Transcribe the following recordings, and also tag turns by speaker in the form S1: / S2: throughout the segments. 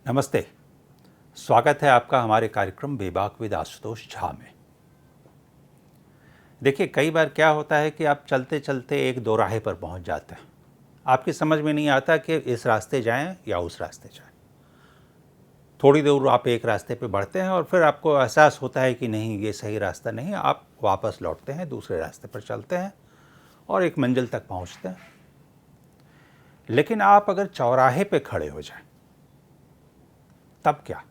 S1: नमस्ते। स्वागत है आपका हमारे कार्यक्रम बेबाक विद आशुतोष झा में। देखिए, कई बार क्या होता है कि आप चलते चलते एक दोराहे पर पहुंच जाते हैं। आपकी समझ में नहीं आता कि इस रास्ते जाएं या उस रास्ते जाएं। थोड़ी दूर आप एक रास्ते पे बढ़ते हैं और फिर आपको एहसास होता है कि नहीं, ये सही रास्ता नहीं। आप वापस लौटते हैं, दूसरे रास्ते पर चलते हैं और एक मंजिल तक पहुंचते हैं। लेकिन आप अगर चौराहे पे खड़े हो जाएं, तब क्या?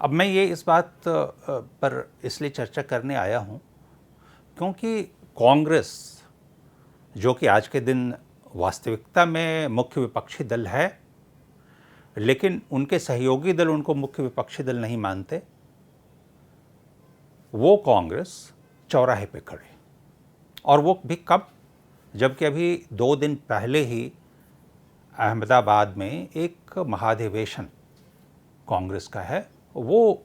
S1: अब मैं ये इस बात पर इसलिए चर्चा करने आया हूं क्योंकि कांग्रेस, जो कि आज के दिन वास्तविकता में मुख्य विपक्षी दल है, लेकिन उनके सहयोगी दल उनको मुख्य विपक्षी दल नहीं मानते, वो कांग्रेस चौराहे पे खड़े। और वो भी कब? जबकि अभी 2 दिन पहले ही अहमदाबाद में एक महाधिवेशन कांग्रेस का है, वो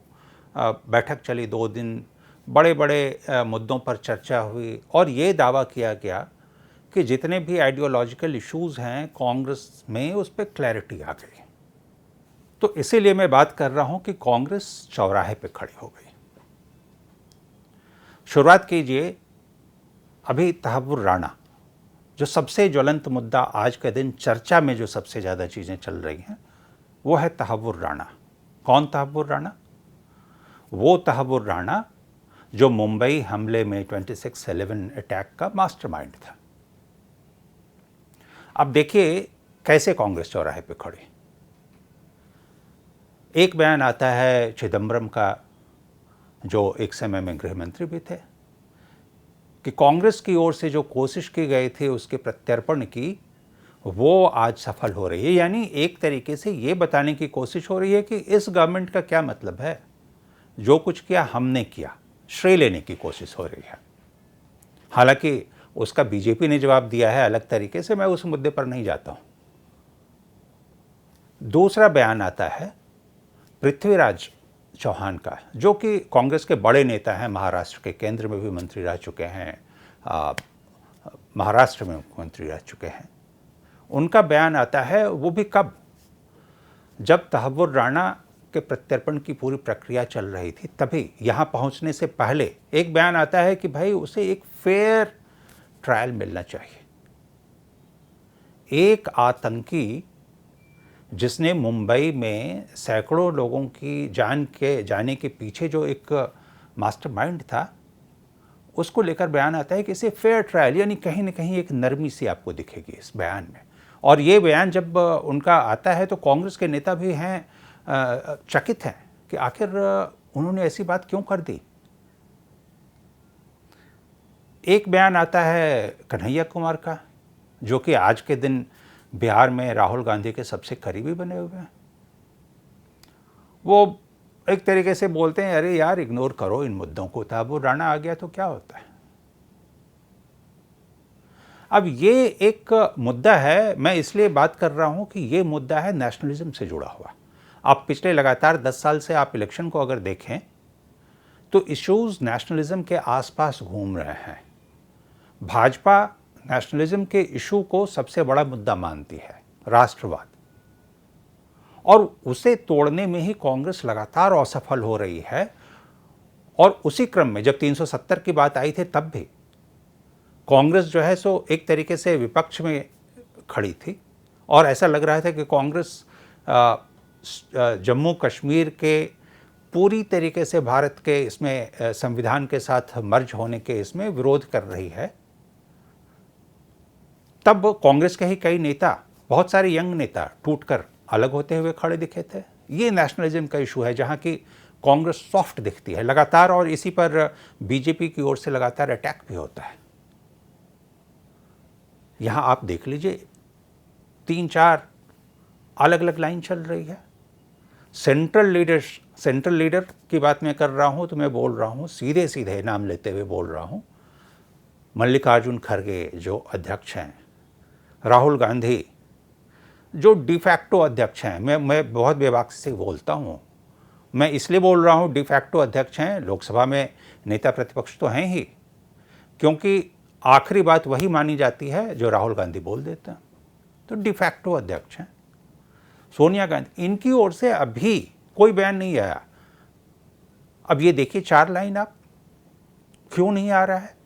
S1: बैठक चली 2 दिन। बड़े बड़े मुद्दों पर चर्चा हुई और ये दावा किया गया कि जितने भी आइडियोलॉजिकल इश्यूज़ हैं कांग्रेस में, उस पर क्लैरिटी आ गई। तो इसीलिए मैं बात कर रहा हूं कि कांग्रेस चौराहे पे खड़ी हो गई। शुरुआत कीजिए अभी तहव्वुर राणा, जो सबसे ज्वलंत मुद्दा आज के दिन चर्चा में, जो सबसे ज़्यादा चीज़ें चल रही हैं, वो है तहव्वुर राणा। कौन तहव्वुर राणा? वो तहव्वुर राणा जो मुंबई हमले में 26/11 अटैक का मास्टरमाइंड था। अब देखिए कैसे कांग्रेस चौराहे पे खड़ी। एक बयान आता है चिदंबरम का, जो एक समय में गृह मंत्री भी थे, कि कांग्रेस की ओर से जो कोशिश की गई थी उसके प्रत्यर्पण की, वो आज सफल हो रही है। यानी एक तरीके से ये बताने की कोशिश हो रही है कि इस गवर्नमेंट का क्या मतलब है, जो कुछ किया हमने किया, श्रेय लेने की कोशिश हो रही है। हालांकि उसका बीजेपी ने जवाब दिया है अलग तरीके से, मैं उस मुद्दे पर नहीं जाता हूं। दूसरा बयान आता है पृथ्वीराज चौहान का, जो कि कांग्रेस के बड़े नेता हैं, महाराष्ट्र के, केंद्र में भी मंत्री रह चुके हैं, महाराष्ट्र में मुख्यमंत्री रह चुके हैं। उनका बयान आता है, वो भी कब? जब तहव्वुर राणा के प्रत्यर्पण की पूरी प्रक्रिया चल रही थी, तभी यहां पहुंचने से पहले एक बयान आता है कि भाई उसे एक फेयर ट्रायल मिलना चाहिए। एक आतंकी जिसने मुंबई में सैकड़ों लोगों की जाने के पीछे जो एक मास्टरमाइंड था, उसको लेकर बयान आता है कि इसे फेयर ट्रायल, यानी कहीं ना कहीं एक नरमी सी आपको दिखेगी इस बयान में। और ये बयान जब उनका आता है तो कांग्रेस के नेता भी हैं, चकित हैं कि आखिर उन्होंने ऐसी बात क्यों कर दी। एक बयान आता है कन्हैया कुमार का, जो कि आज के दिन बिहार में राहुल गांधी के सबसे करीबी बने हुए हैं। वो एक तरीके से बोलते हैं, अरे यार इग्नोर करो इन मुद्दों को, तहव्वुर राणा आ गया तो क्या होता है। अब ये एक मुद्दा है, मैं इसलिए बात कर रहा हूं कि ये मुद्दा है नेशनलिज्म से जुड़ा हुआ। आप पिछले लगातार 10 साल से आप इलेक्शन को अगर देखें तो इश्यूज नेशनलिज्म के आसपास घूम रहे हैं। भाजपा नेशनलिज्म के इशू को सबसे बड़ा मुद्दा मानती है, राष्ट्रवाद, और उसे तोड़ने में ही कांग्रेस लगातार असफल हो रही है। और उसी क्रम में जब 370 की बात आई थी, तब भी कांग्रेस जो है सो एक तरीके से विपक्ष में खड़ी थी और ऐसा लग रहा था कि कांग्रेस जम्मू कश्मीर के पूरी तरीके से भारत के इसमें संविधान के साथ मर्ज होने के इसमें विरोध कर रही है। तब कांग्रेस के ही कई नेता, बहुत सारे यंग नेता, टूटकर अलग होते हुए खड़े दिखे थे। ये नेशनलिज्म का इशू है जहां की कांग्रेस सॉफ्ट दिखती है लगातार, और इसी पर बीजेपी की ओर से लगातार अटैक भी होता है। यहां आप देख लीजिए 3-4 अलग अलग लाइन चल रही है। सेंट्रल लीडर की बात मैं कर रहा हूं तो मैं बोल रहा हूं, सीधे सीधे नाम लेते हुए बोल रहा हूं, मल्लिकार्जुन खड़गे जो अध्यक्ष हैं, राहुल गांधी जो डिफैक्टो अध्यक्ष हैं। मैं बहुत बेबाकी से बोलता हूं, मैं इसलिए बोल रहा हूं डिफैक्टो अध्यक्ष हैं, लोकसभा में नेता प्रतिपक्ष तो हैं ही, क्योंकि आखिरी बात वही मानी जाती है जो राहुल गांधी बोल देते हैं, तो डिफैक्टो अध्यक्ष हैं। सोनिया गांधी, इनकी ओर से अभी कोई बयान नहीं आया। अब ये देखिए 4 लाइन, आप क्यों नहीं आ रहा है?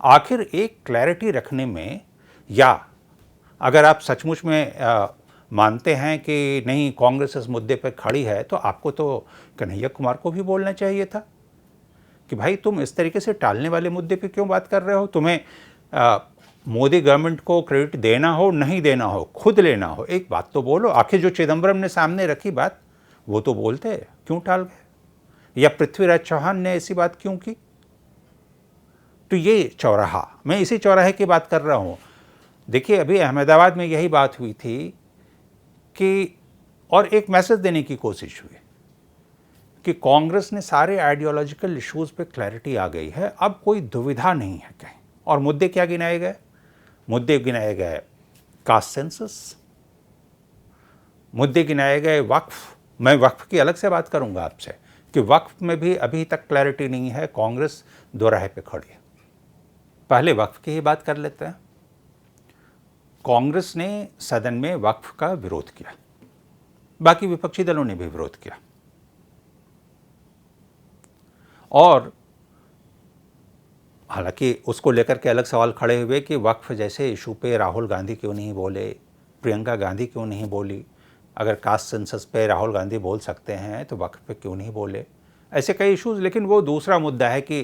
S1: आखिर एक क्लैरिटी रखने में, या अगर आप सचमुच में मानते हैं कि नहीं कांग्रेस इस मुद्दे पर खड़ी है, तो आपको तो कन्हैया कुमार को भी बोलना चाहिए था कि भाई तुम इस तरीके से टालने वाले मुद्दे पे क्यों बात कर रहे हो? तुम्हें मोदी गवर्नमेंट को क्रेडिट देना हो नहीं देना हो, खुद लेना हो, एक बात तो बोलो। आखिर जो चिदम्बरम ने सामने रखी बात, वो तो बोलते, क्यों टाल गए? या पृथ्वीराज चौहान ने ऐसी बात क्यों की? तो ये चौराहा, मैं इसी चौराहे की बात कर रहा हूं। देखिए अभी अहमदाबाद में यही बात हुई थी कि, और एक मैसेज देने की कोशिश हुई कि कांग्रेस ने सारे आइडियोलॉजिकल इश्यूज पे क्लैरिटी आ गई है, अब कोई दुविधा नहीं है कहीं। और मुद्दे क्या गिनाए गए? मुद्दे गिनाए गए कास्ट सेंसस, मुद्दे गिनाए गए वक्फ। मैं वक्फ की अलग से बात करूंगा आपसे कि वक्फ में भी अभी तक क्लैरिटी नहीं है, कांग्रेस दोराहे पे खड़ी है। पहले वक्फ की ही बात कर लेते हैं। कांग्रेस ने सदन में वक्फ का विरोध किया, बाकी विपक्षी दलों ने भी विरोध किया, और हालांकि उसको लेकर के अलग सवाल खड़े हुए कि वक्फ जैसे इशू पे राहुल गांधी क्यों नहीं बोले, प्रियंका गांधी क्यों नहीं बोली? अगर कास्ट सेंसस पे राहुल गांधी बोल सकते हैं तो वक्फ पे क्यों नहीं बोले? ऐसे कई इश्यूज। लेकिन वो दूसरा मुद्दा है कि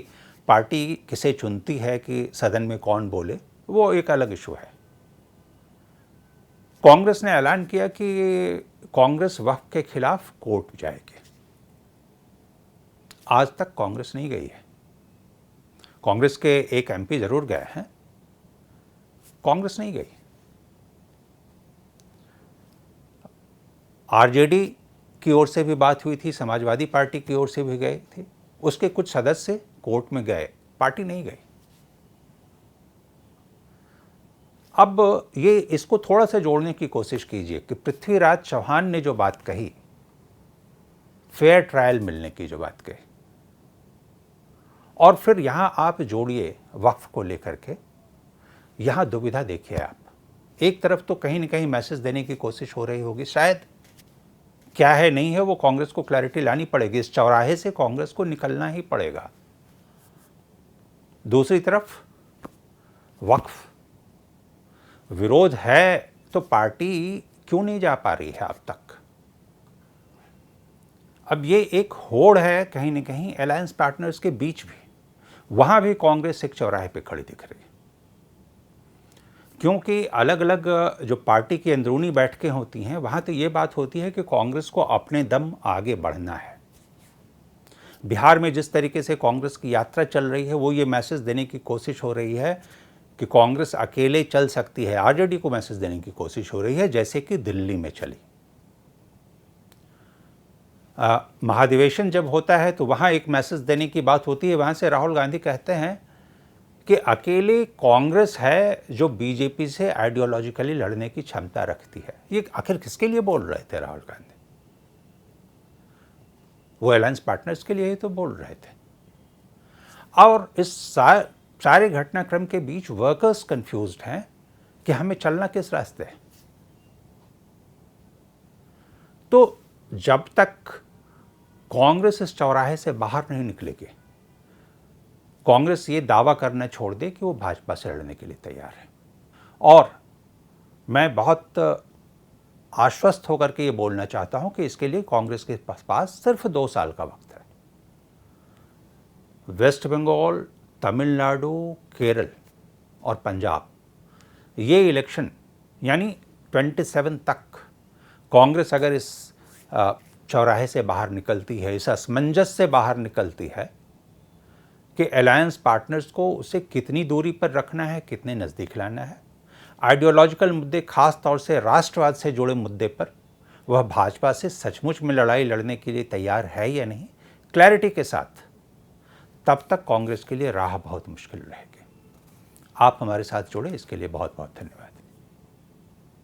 S1: पार्टी किसे चुनती है कि सदन में कौन बोले, वो एक अलग इशू है। कांग्रेस ने ऐलान किया कि कांग्रेस वक्फ के खिलाफ कोर्ट जाएगी। आज तक कांग्रेस नहीं गई है। कांग्रेस के एक एमपी जरूर गए हैं, कांग्रेस नहीं गई। आरजेडी की ओर से भी बात हुई थी, समाजवादी पार्टी की ओर से भी गए थे, उसके कुछ सदस्य कोर्ट में गए, पार्टी नहीं गई। अब ये इसको थोड़ा सा जोड़ने की कोशिश कीजिए कि पृथ्वीराज चौहान ने जो बात कही, फेयर ट्रायल मिलने की जो बात कही, और फिर यहां आप जोड़िए वक्फ को लेकर के, यहां दुविधा देखिए आप। एक तरफ तो कहीं ना कहीं मैसेज देने की कोशिश हो रही होगी, शायद क्या है नहीं है वो कांग्रेस को क्लैरिटी लानी पड़ेगी, इस चौराहे से कांग्रेस को निकलना ही पड़ेगा। दूसरी तरफ वक्फ विरोध है, तो पार्टी क्यों नहीं जा पा रही है अब तक? अब ये एक होड़ है कहीं ना कहीं अलायंस पार्टनर्स के बीच भी, वहां भी कांग्रेस एक चौराहे पे खड़ी दिख रही है, क्योंकि अलग अलग जो पार्टी की अंदरूनी बैठकें होती हैं, वहां तो ये बात होती है कि कांग्रेस को अपने दम आगे बढ़ना है। बिहार में जिस तरीके से कांग्रेस की यात्रा चल रही है, वो ये मैसेज देने की कोशिश हो रही है कि कांग्रेस अकेले चल सकती है। आरजेडी को मैसेज देने की कोशिश हो रही है जैसे कि दिल्ली में चली। महाधिवेशन जब होता है तो वहाँ एक मैसेज देने की बात होती है, वहाँ से राहुल गांधी कहते हैं कि अकेले कांग्रेस है जो बीजेपी से आइडियोलॉजिकली लड़ने की क्षमता रखती है। ये आखिर किसके लिए बोल रहे थे राहुल गांधी? वो अलायंस पार्टनर्स के लिए ही तो बोल रहे थे। और इस सारे घटनाक्रम के बीच वर्कर्स कंफ्यूज्ड हैं कि हमें चलना किस रास्ते है। तो जब तक कांग्रेस इस चौराहे से बाहर नहीं निकलेगी, कांग्रेस ये दावा करना छोड़ दे कि वो भाजपा से लड़ने के लिए तैयार है। और मैं बहुत आश्वस्त होकर के ये बोलना चाहता हूं कि इसके लिए कांग्रेस के पास सिर्फ 2 साल का वक्त है। वेस्ट बंगाल, तमिलनाडु, केरल और पंजाब, ये इलेक्शन यानी 27 तक कांग्रेस अगर इस चौराहे से बाहर निकलती है, इस असमंजस से बाहर निकलती है कि अलायंस पार्टनर्स को उसे कितनी दूरी पर रखना है, कितने नज़दीक लाना है, आइडियोलॉजिकल मुद्दे, खास तौर से राष्ट्रवाद से जुड़े मुद्दे पर वह भाजपा से सचमुच में लड़ाई लड़ने के लिए तैयार है या नहीं, क्लैरिटी के साथ, तब तक कांग्रेस के लिए राह बहुत मुश्किल रहेगी। आप हमारे साथ जुड़े, इसके लिए बहुत बहुत धन्यवाद।